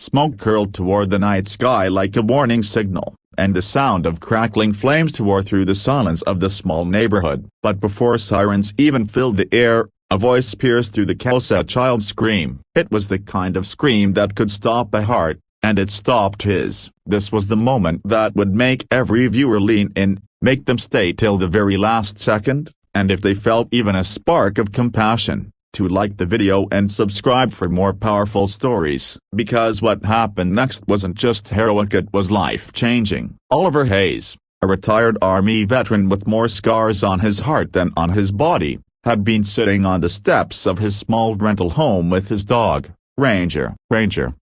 Smoke curled toward the night sky like a warning signal, and the sound of crackling flames tore through the silence of the small neighborhood. But before sirens even filled the air, a voice pierced through the chaos, a child's scream. It was the kind of scream that could stop a heart, and it stopped his. This was the moment that would make every viewer lean in, make them stay till the very last second, and if they felt even a spark of compassion, to like the video and subscribe for more powerful stories. Because what happened next wasn't just heroic, it was life-changing. Oliver Hayes, a retired Army veteran with more scars on his heart than on his body, had been sitting on the steps of his small rental home with his dog, Ranger,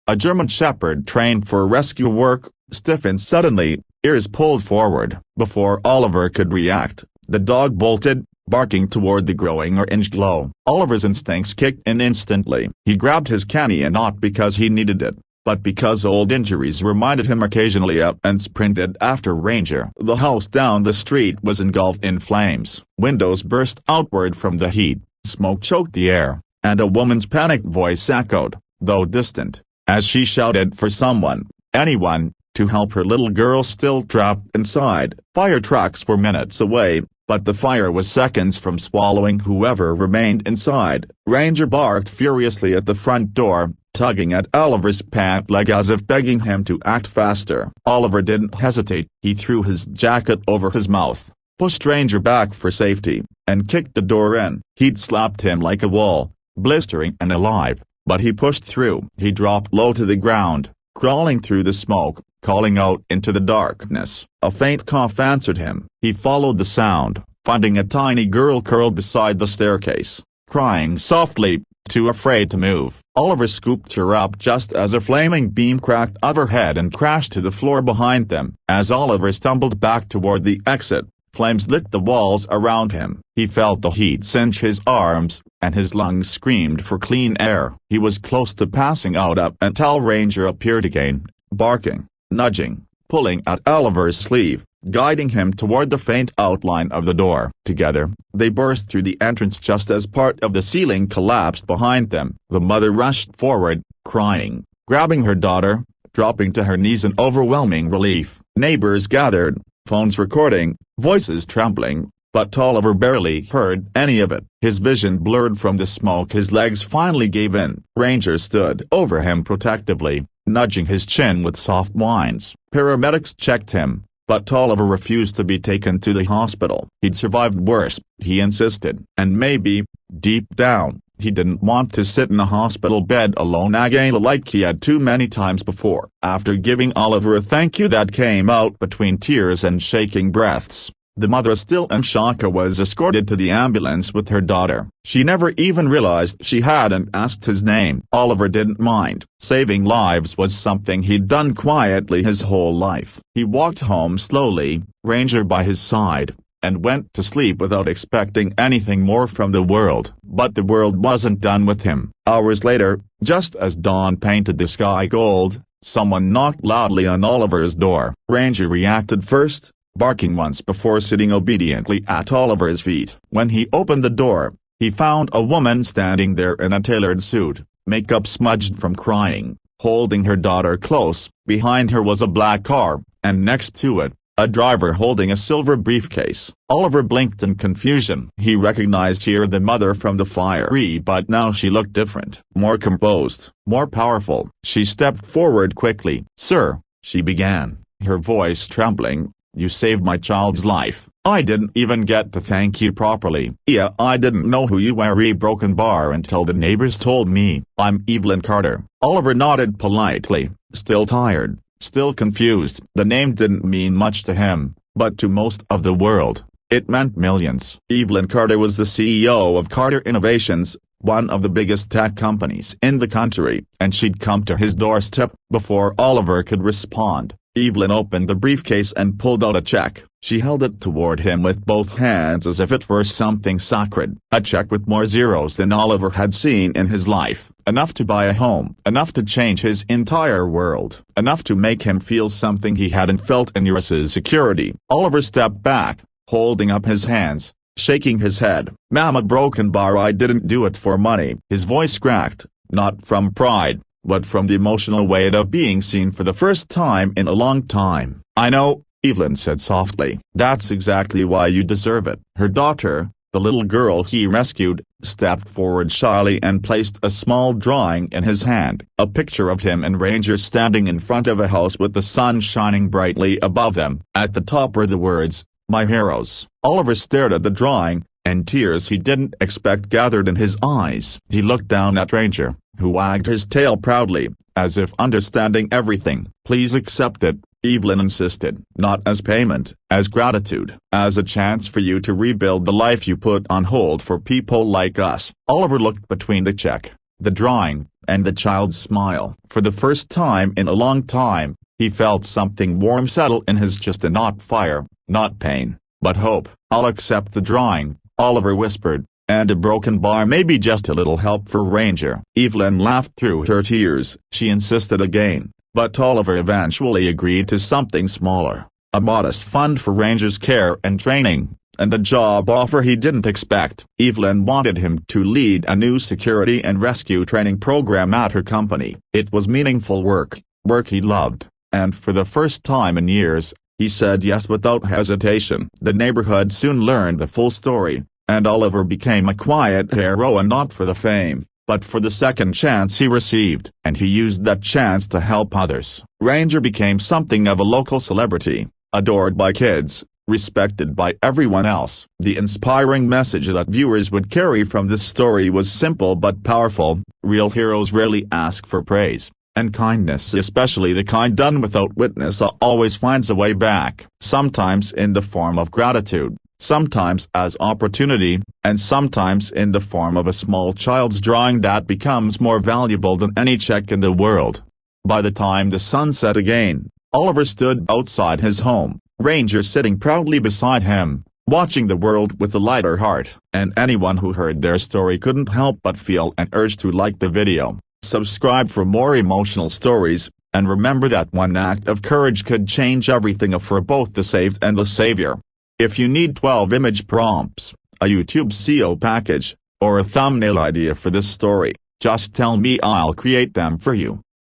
a German Shepherd trained for rescue work, stiffened suddenly, ears pulled forward. Before Oliver could react, the dog bolted, barking toward the growing orange glow. Oliver's instincts kicked in instantly. He grabbed his canine not because he needed it, but because old injuries reminded him occasionally of, and sprinted after Ranger. The house down the street was engulfed in flames. Windows burst outward from the heat, smoke choked the air, and a woman's panicked voice echoed, though distant, as she shouted for someone, anyone, to help her little girl still trapped inside. Fire trucks were minutes away, but the fire was seconds from swallowing whoever remained inside. Ranger barked furiously at the front door, tugging at Oliver's pant leg as if begging him to act faster. Oliver didn't hesitate. He threw his jacket over his mouth, pushed Ranger back for safety, and kicked the door in. He'd slapped him like a wall, blistering and alive, but he pushed through. He dropped low to the ground, crawling through the smoke, calling out into the darkness. A faint cough answered him. He followed the sound, finding a tiny girl curled beside the staircase, crying softly, too afraid to move. Oliver scooped her up just as a flaming beam cracked overhead and crashed to the floor behind them. As Oliver stumbled back toward the exit, flames lit the walls around him. He felt the heat cinch his arms, and his lungs screamed for clean air. He was close to passing out up until Ranger appeared again, barking, nudging, pulling at Oliver's sleeve, guiding him toward the faint outline of the door. Together, they burst through the entrance just as part of the ceiling collapsed behind them. The mother rushed forward, crying, grabbing her daughter, dropping to her knees in overwhelming relief. Neighbors gathered, phones recording, voices trembling, but Oliver barely heard any of it. His vision blurred from the smoke. His legs finally gave in. Ranger stood over him protectively, nudging his chin with soft whines. Paramedics checked him, but Oliver refused to be taken to the hospital. He'd survived worse, he insisted. And maybe, deep down, he didn't want to sit in a hospital bed alone again like he had too many times before. After giving Oliver a thank you that came out between tears and shaking breaths, the mother, still in shock, was escorted to the ambulance with her daughter. She never even realized she hadn't asked his name. Oliver didn't mind. Saving lives was something he'd done quietly his whole life. He walked home slowly, Ranger by his side, and went to sleep without expecting anything more from the world. But the world wasn't done with him. Hours later, just as dawn painted the sky gold, someone knocked loudly on Oliver's door. Ranger reacted first, barking once before sitting obediently at Oliver's feet. When he opened the door, he found a woman standing there in a tailored suit, makeup smudged from crying, holding her daughter close. Behind her was a black car, and next to it, a driver holding a silver briefcase. Oliver blinked in confusion. He recognized here the mother from the fiery, but now she looked different, more composed, more powerful. She stepped forward quickly. "Sir," she began, her voice trembling, "you saved my child's life. I didn't even get to thank you properly." "Yeah, I didn't know who you were," a broken bar, "until the neighbors told me. I'm Evelyn Carter." Oliver nodded politely, still tired, still confused. The name didn't mean much to him, but to most of the world, it meant millions. Evelyn Carter was the CEO of Carter Innovations, one of the biggest tech companies in the country, and she'd come to his doorstep. Before Oliver could respond, Evelyn opened the briefcase and pulled out a check. She held it toward him with both hands as if it were something sacred. A check with more zeros than Oliver had seen in his life. Enough to buy a home. Enough to change his entire world. Enough to make him feel something he hadn't felt in years: security. Oliver stepped back, holding up his hands, shaking his head. "Mama, broken bar, I didn't do it for money." His voice cracked, not from pride, but from the emotional weight of being seen for the first time in a long time. "I know," Evelyn said softly. "That's exactly why you deserve it." Her daughter, the little girl he rescued, stepped forward shyly and placed a small drawing in his hand. A picture of him and Ranger standing in front of a house with the sun shining brightly above them. At the top were the words, "My heroes." Oliver stared at the drawing, and tears he didn't expect gathered in his eyes. He looked down at Ranger, who wagged his tail proudly, as if understanding everything. "Please accept it," Evelyn insisted. "Not as payment, as gratitude, as a chance for you to rebuild the life you put on hold for people like us." Oliver looked between the check, the drawing, and the child's smile. For the first time in a long time, he felt something warm settle in his chest, and not fire, not pain, but hope. "I'll accept the drawing," Oliver whispered, "and a broken bar may be just a little help for Ranger." Evelyn laughed through her tears. She insisted again, but Oliver eventually agreed to something smaller, a modest fund for Ranger's care and training, and a job offer he didn't expect. Evelyn wanted him to lead a new security and rescue training program at her company. It was meaningful work, work he loved, and for the first time in years, he said yes without hesitation. The neighborhood soon learned the full story, and Oliver became a quiet hero, and not for the fame, but for the second chance he received. And he used that chance to help others. Ranger became something of a local celebrity, adored by kids, respected by everyone else. The inspiring message that viewers would carry from this story was simple but powerful: real heroes rarely ask for praise, and kindness, especially the kind done without witness, always finds a way back. Sometimes in the form of gratitude, sometimes as opportunity, and sometimes in the form of a small child's drawing that becomes more valuable than any check in the world. By the time the sun set again, Oliver stood outside his home, Ranger sitting proudly beside him, watching the world with a lighter heart. And anyone who heard their story couldn't help but feel an urge to like the video, subscribe for more emotional stories, and remember that one act of courage could change everything for both the saved and the savior. If you need 12 image prompts, a YouTube SEO package, or a thumbnail idea for this story, just tell me, I'll create them for you.